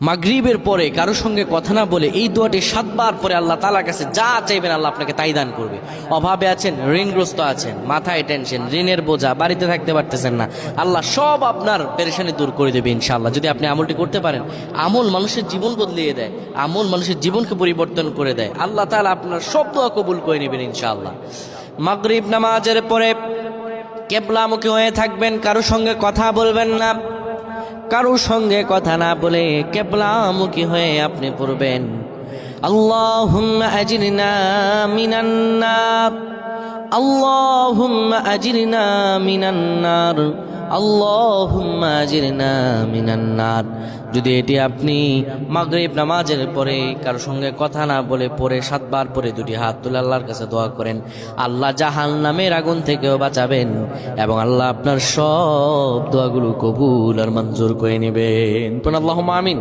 মাগরিবের পরে কারো সঙ্গে কথা না বলে এই দোয়াটি 7 বার পরে আল্লাহ তাআলার কাছে যা চাইবেন আল্লাহ আপনাকে তাই দান করবে। অভাবে আছেন, ঋণগ্রস্ত আছেন, মাথায় টেনশন, ঋণের বোঝা, বাড়িতে থাকতে পারতেছেন না, আল্লাহ সব আপনার পেরেশানি দূর করে দেবে ইনশাআল্লাহ। যদি আপনি আমলটি করতে পারেন, আমল মানুষের জীবন বদলিয়ে দেয়, আমল মানুষের জীবনকে পরিবর্তন করে দেয়। আল্লাহ তাআলা আপনার সব দোয়া কবুল করে নেবেন ইনশাআল্লাহ। মাগরিব নামাজের পরে কিবলামুখী হয়ে থাকবেন, কারো সঙ্গে কথা বলবেন না, কারো সঙ্গে কথা না বলে কিবলামুখী হয়ে আপনি পড়বেন আল্লাহুম্মা আজিরনা মিনান নার, আল্লাহুম্মা আজিরনা মিনান নার, আল্লাহুম্মা আজিরনা মিনান নার। যদি এটি আপনি মাগরিব নামাজের পরে কারো সঙ্গে কথা না বলে পড়ে 7 বার পরে দুটি হাত তুলে আল্লাহর কাছে দোয়া করেন, আল্লাহ জাহান্নামের আগুন থেকেও বাঁচাবেন এবং আল্লাহ আপনার সব দোয়াগুলো কবুল আর মঞ্জুর করে নেবেন। আল্লাহুম্মা আমিন।